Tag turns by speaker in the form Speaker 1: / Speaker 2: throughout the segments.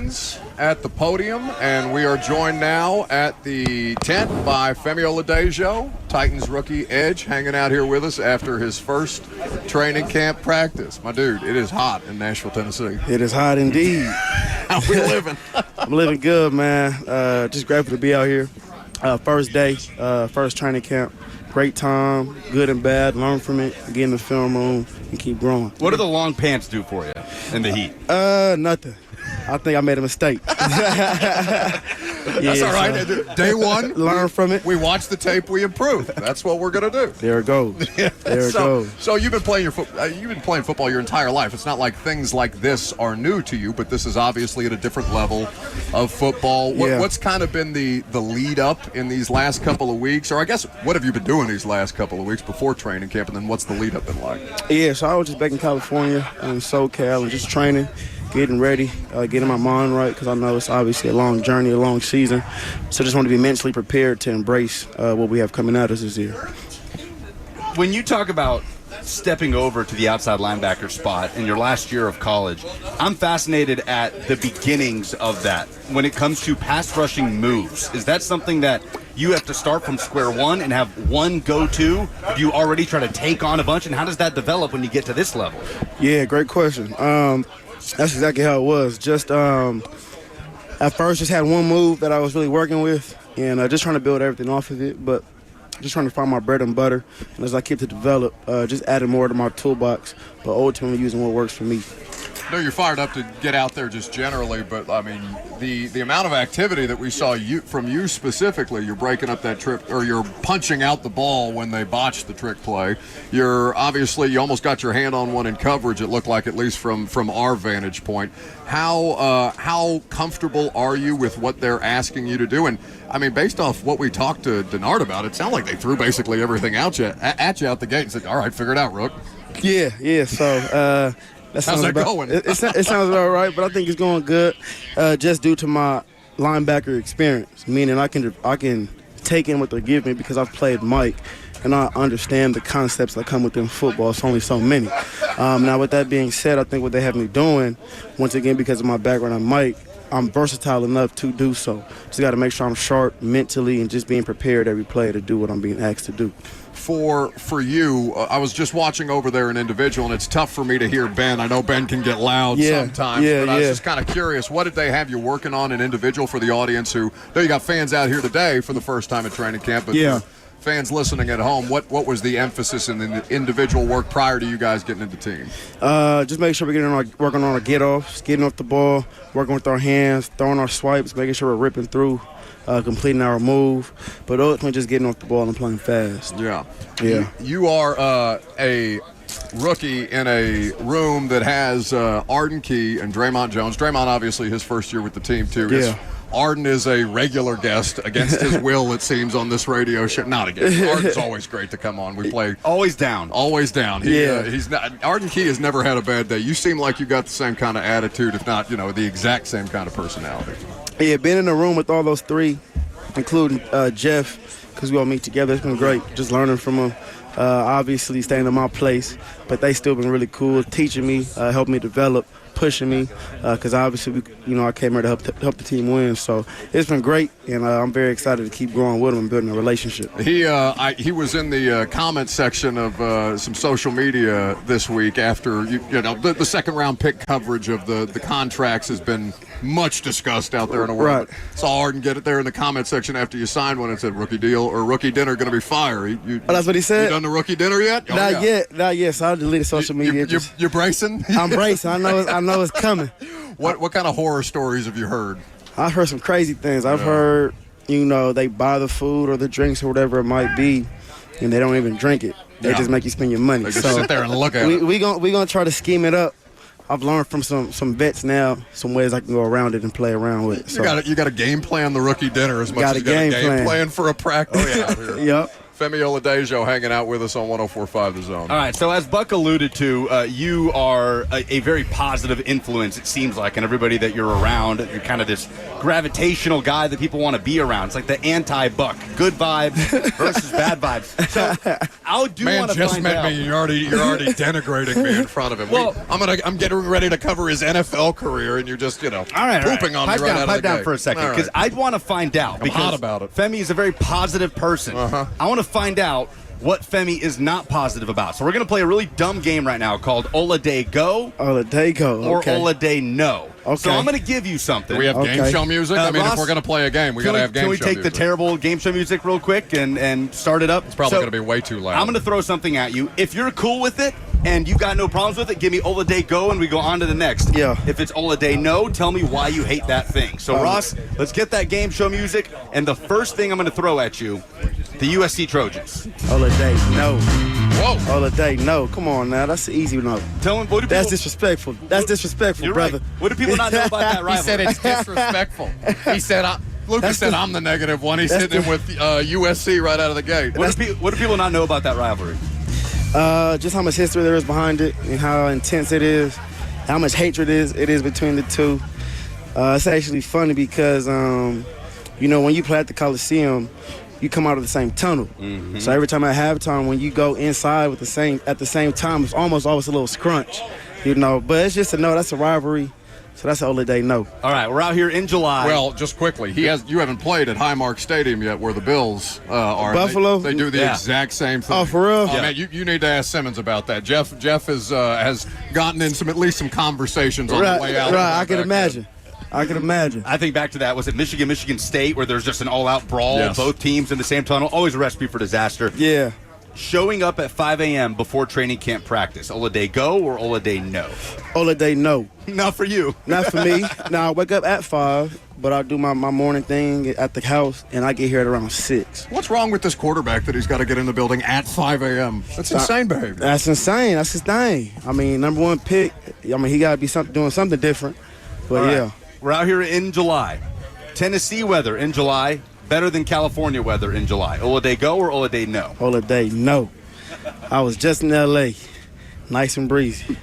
Speaker 1: Titans at the podium, and we are joined now at the tent by Femi Oladejo, Titans rookie edge, hanging out here with us after his first training camp practice. My dude, it is hot in Nashville, Tennessee.
Speaker 2: It is hot indeed.
Speaker 1: How we living?
Speaker 2: I'm living good, man. Just grateful to be out here. First day, first training camp. Great time, good and bad. Learn from it, get in the film room, and keep growing.
Speaker 3: What do the long pants do for you in the heat?
Speaker 2: Nothing. I think I made a mistake.
Speaker 1: That's all right. Day one,
Speaker 2: learn from it.
Speaker 1: We watch the tape, we improve. That's what we're gonna do.
Speaker 2: There it goes. There it goes.
Speaker 1: So you've been playing football your entire life. It's not like things like this are new to you, but this is obviously at a different level of football. What's kind of been the lead up in these last couple of weeks, or I guess what have you been doing these last couple of weeks before training camp, and then what's the lead up been like?
Speaker 2: Yeah, so I was just back in California, in SoCal, and just training. Getting ready, getting my mind right, because I know it's obviously a long journey, a long season. So just want to be mentally prepared to embrace what we have coming at us this year.
Speaker 3: When you talk about stepping over to the outside linebacker spot in your last year of college, I'm fascinated at the beginnings of that. When it comes to pass rushing moves, is that something that you have to start from square one and have one go-to? Do you already try to take on a bunch, and how does that develop when you get to this level?
Speaker 2: Yeah, great question. That's exactly how it was. Just at first, just had one move that I was really working with, and just trying to build everything off of it, but just trying to find my bread and butter. And as I keep to develop, just adding more to my toolbox, but ultimately using what works for me.
Speaker 1: I know you're fired up to get out there just generally, but I mean the amount of activity that we saw from you specifically. You're breaking up that trick, or you're punching out the ball when they botched the trick play. You almost got your hand on one in coverage. It looked like, at least from our vantage point. How comfortable are you with what they're asking you to do? And I mean, based off what we talked to Denard about, it sounded like they threw basically everything at you out the gate and said, "All right, figure it out, Rook."
Speaker 2: Yeah. So.
Speaker 1: How's that going?
Speaker 2: It sounds about right, but I think it's going good, just due to my linebacker experience. Meaning I can take in what they give me because I've played Mike, and I understand the concepts that come within football. It's only so many. Now, with that being said, I think what they have me doing, once again, because of my background on Mike, I'm versatile enough to do so. Just got to make sure I'm sharp mentally and just being prepared every play to do what I'm being asked to do.
Speaker 1: For you, I was just watching over there in individual, and it's tough for me to hear Ben. I know Ben can get loud sometimes, but I was just kind of curious, what did they have you working on in individual for the audience who, know you got fans out here today for the first time at training camp, but fans listening at home, what was the emphasis in the individual work prior to you guys getting into team?
Speaker 2: Just make sure we're working on our get-offs, getting off the ball, working with our hands, throwing our swipes, making sure we're ripping through, completing our move, but ultimately just getting off the ball and playing fast.
Speaker 1: Yeah. You are a rookie in a room that has Arden Key and Draymond Jones. Draymond, obviously, his first year with the team, too.
Speaker 2: Yeah.
Speaker 1: Arden is a regular guest against his will, it seems, on this radio show. Not against. Arden's always great to come on. We play
Speaker 3: always down.
Speaker 1: He's not. Arden Key has never had a bad day. You seem like you got the same kind of attitude, if not, the exact same kind of personality.
Speaker 2: Yeah, being in the room with all those three, including Jeff, because we all meet together, it's been great. Just learning from them. Obviously staying in my place, but they still been really cool, teaching me, helping me develop, pushing me, because obviously I came here to help the team win. So it's been great, and I'm very excited to keep growing with him and building a relationship.
Speaker 1: He was in the comment section of some social media this week after the second round pick coverage of the contracts has been much discussed out there in the world.
Speaker 2: Right.
Speaker 1: Saw Arden get it there in the comment section after you signed one and said rookie deal or rookie dinner going to be fire.
Speaker 2: That's what he said.
Speaker 1: You done the rookie dinner yet?
Speaker 2: Not yet. So I deleted social media.
Speaker 1: You're bracing?
Speaker 2: I'm bracing. I know it's coming.
Speaker 1: What kind of horror stories have you heard?
Speaker 2: I've heard some crazy things. I've heard, they buy the food or the drinks or whatever it might be, and they don't even drink it. They just make you spend your money.
Speaker 1: They just sit there and look at it.
Speaker 2: We gonna try to scheme it up. I've learned from some vets now some ways I can go around it and play around with it. So.
Speaker 1: You got to game plan the rookie dinner as much as you got a game plan for a practice.
Speaker 2: Yep.
Speaker 1: Femi Oladejo hanging out with us on 104.5 The Zone.
Speaker 3: All right, so as Buck alluded to, you are a very positive influence, it seems like, and everybody that you're around. You're kind of this gravitational guy that people want to be around. It's like the anti-Buck. Good vibes versus bad vibes. So I do want to find out.
Speaker 1: Man, you're already denigrating me in front of him.
Speaker 3: Well,
Speaker 1: I'm getting ready to cover his NFL career, and you're just,
Speaker 3: all right,
Speaker 1: pooping on me right out of the
Speaker 3: Pipe down
Speaker 1: gate.
Speaker 3: for a second, because I want to find out.
Speaker 1: I'm hot about it.
Speaker 3: Femi is a very positive person. I want to find out what Femi is not positive about. So we're going to play a really dumb game right now called Ola Day Go.
Speaker 2: Ola Day Go.
Speaker 3: Or
Speaker 2: Okay.
Speaker 3: Ola Day No.
Speaker 2: Okay.
Speaker 3: So I'm going to give you something.
Speaker 1: Do we have game show music? I mean,
Speaker 3: Ross,
Speaker 1: if we're going to play a game, we got to have game show music.
Speaker 3: Can we take the terrible game show music real quick and start it up?
Speaker 1: It's probably going to be way too loud.
Speaker 3: I'm going to throw something at you. If you're cool with it and you got no problems with it, give me Ola Day Go and we go on to the next.
Speaker 2: Yeah.
Speaker 3: If it's Ola Day No, tell me why you hate that thing. So, Ross, let's get that game show music. And the first thing I'm going to throw at you, the USC Trojans.
Speaker 2: Ola Day, no.
Speaker 1: Whoa.
Speaker 2: Ola Day, no. Come on now. That's an easy no.
Speaker 3: Tell me, what do
Speaker 2: That's
Speaker 3: people,
Speaker 2: disrespectful. That's disrespectful,
Speaker 3: you're
Speaker 2: brother.
Speaker 3: right. What do people not know about that rivalry?
Speaker 1: He said it's disrespectful. He said, Lucas said I'm the negative one. He's hitting him with USC right out of the gate.
Speaker 3: What do people not know about that rivalry?
Speaker 2: Just how much history there is behind it and how intense it is, how much hatred it is between the two. It's actually funny because, when you play at the Coliseum, you come out of the same tunnel. Mm-hmm. So every time at halftime, when you go inside at the same time, it's almost always a little scrunch, But it's just a no. That's a rivalry. So that's Ola Day no.
Speaker 3: All right, we're out here in July.
Speaker 1: Well, just quickly, you haven't played at Highmark Stadium yet, where the Bills are.
Speaker 2: Buffalo.
Speaker 1: They do the exact same thing.
Speaker 2: Oh, for real?
Speaker 1: Man, you need to ask Simmons about that. Jeff has gotten in at least some conversations on the way out.
Speaker 2: Right, I can imagine.
Speaker 3: I think back to that. Was it Michigan State, where there's just an all-out brawl,
Speaker 1: Yes.
Speaker 3: both teams in the same tunnel? Always a recipe for disaster.
Speaker 2: Yeah.
Speaker 3: Showing up at 5 a.m. before training camp practice. Ola Day Go or Ola Day No?
Speaker 2: Ola Day no.
Speaker 3: Not for you.
Speaker 2: Not for me. Now, I wake up at 5, but I do my morning thing at the house, and I get here at around 6.
Speaker 1: What's wrong with this quarterback that he's got to get in the building at 5 a.m.? That's insane behavior.
Speaker 2: That's insane. That's his thing. I mean, number one pick. I mean, he got to be doing something different. But,
Speaker 3: All right.
Speaker 2: yeah.
Speaker 3: We're out here in July. Tennessee weather in July, better than California weather in July. Ola Day Go or Ola Day No?
Speaker 2: Ola Day, no. I was just in L.A. Nice and breezy.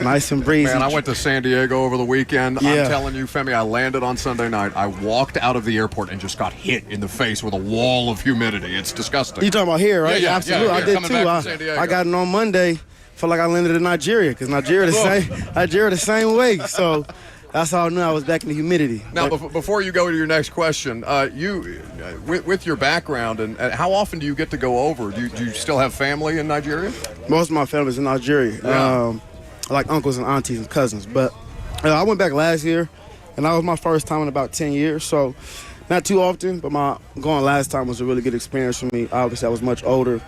Speaker 2: Nice and breezy.
Speaker 1: Man, I went to San Diego over the weekend.
Speaker 2: Yeah.
Speaker 1: I'm telling you, Femi, I landed on Sunday night. I walked out of the airport and just got hit in the face with a wall of humidity. It's disgusting.
Speaker 2: You talking about here, right?
Speaker 1: Yeah,
Speaker 2: Absolutely.
Speaker 1: yeah,
Speaker 2: I did
Speaker 1: coming back from
Speaker 2: too.
Speaker 1: San Diego.
Speaker 2: I got it on Monday. Felt like I landed in Nigeria because Nigeria the same way. So that's how I knew I was back in the humidity.
Speaker 1: Now, before you go to your next question, with your background, and how often do you get to go over? Do you still have family in Nigeria?
Speaker 2: Most of my family's in Nigeria.
Speaker 1: Yeah.
Speaker 2: Like uncles and aunties and cousins. But I went back last year, and that was my first time in about 10 years. So not too often, but my going last time was a really good experience for me. Obviously, I was much older.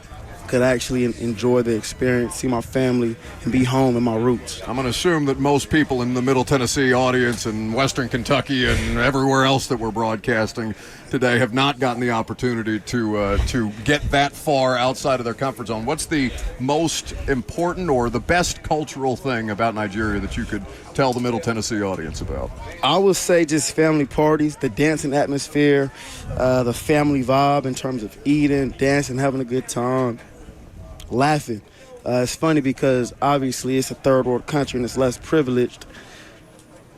Speaker 2: Could actually enjoy the experience, see my family, and be home in my roots.
Speaker 1: I'm going to assume that most people in the Middle Tennessee audience and Western Kentucky and everywhere else that we're broadcasting today have not gotten the opportunity to get that far outside of their comfort zone. What's the most important or the best cultural thing about Nigeria that you could tell the Middle Tennessee audience about?
Speaker 2: I would say just family parties, the dancing atmosphere, the family vibe in terms of eating, dancing, having a good time, laughing. It's funny because obviously it's a third world country and it's less privileged.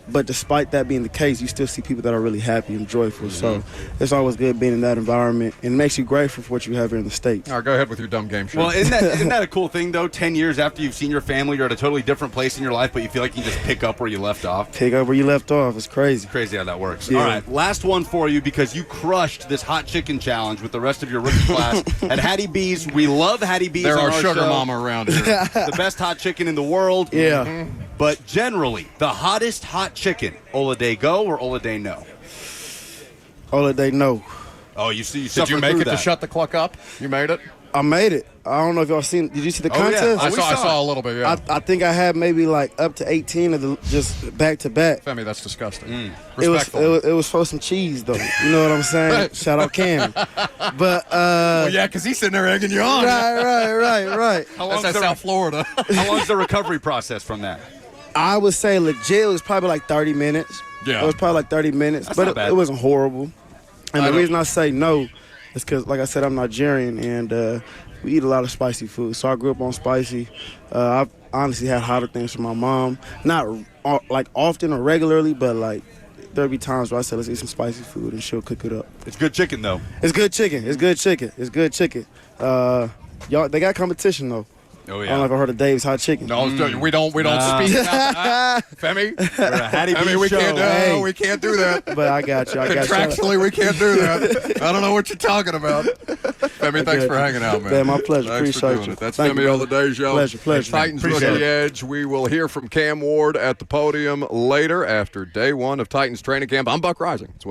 Speaker 2: But despite that being the case, you still see people that are really happy and joyful. Mm-hmm. So it's always good being in that environment, and it makes you grateful for what you have here in the States.
Speaker 1: All right, go ahead with your dumb game show.
Speaker 3: Well, isn't that a cool thing, though? 10 years after you've seen your family, you're at a totally different place in your life, but you feel like you just pick up where you left off.
Speaker 2: Pick up where you left off. It's crazy.
Speaker 3: Crazy how that works.
Speaker 2: Yeah.
Speaker 3: All right, last one for you because you crushed this hot chicken challenge with the rest of your rookie class at Hattie B's. We love Hattie B's.
Speaker 1: They're
Speaker 3: on
Speaker 1: our sugar
Speaker 3: show.
Speaker 1: mama around here.
Speaker 3: The best hot chicken in the world.
Speaker 2: Yeah.
Speaker 3: Mm-hmm. But generally, the hottest hot chicken, Ola Day Go or Ola Day No?
Speaker 2: Ola Day no.
Speaker 3: Oh, you see, you
Speaker 1: Did you make it to shut the clock up? You made it?
Speaker 2: I made it. I don't know if y'all seen. Did you see the contest?
Speaker 1: I saw a little bit, yeah.
Speaker 2: I think I had maybe like up to 18 of the just back to back.
Speaker 1: Femi, that's disgusting.
Speaker 2: It
Speaker 1: Respectful.
Speaker 2: was for some cheese though. You know what I'm saying? Shout out Cam. But
Speaker 1: well, yeah, because he's sitting there egging you on.
Speaker 2: right.
Speaker 1: That's South Florida.
Speaker 3: How long is the recovery process from that?
Speaker 2: I would say legit it was probably like 30 minutes.
Speaker 1: Yeah.
Speaker 2: It was probably like 30 minutes,
Speaker 3: That's
Speaker 2: but
Speaker 3: not bad.
Speaker 2: it wasn't horrible. And the reason I say no It's because, like I said, I'm Nigerian, and we eat a lot of spicy food. So I grew up on spicy. I've honestly had hotter things from my mom. Not like often or regularly, but like there'll be times where I say, let's eat some spicy food, and she'll cook it up.
Speaker 3: It's good chicken, though.
Speaker 2: It's good chicken. It's good chicken. It's good chicken. Y'all, they got competition, though.
Speaker 3: Oh,
Speaker 2: I don't know if I heard of Dave's Hot Chicken.
Speaker 1: No, we don't speak about that. Femi, Femi, we can't do
Speaker 2: Hey.
Speaker 1: we can't do that.
Speaker 2: But I got you.
Speaker 1: Contractually, we can't do that. I don't know what you're talking about. Femi, thanks for hanging out, man.
Speaker 2: Yeah, my pleasure.
Speaker 1: Thanks for
Speaker 2: Appreciate
Speaker 1: doing
Speaker 2: you.
Speaker 1: it. That's
Speaker 2: Thank
Speaker 1: Femi
Speaker 2: you, brother.
Speaker 1: Oladejo.
Speaker 2: Pleasure.
Speaker 1: Titans
Speaker 3: Appreciate
Speaker 1: Rookie
Speaker 3: it.
Speaker 1: Edge. We will hear from Cam Ward at the podium later after day one of Titans training camp. I'm Buck Rising. It's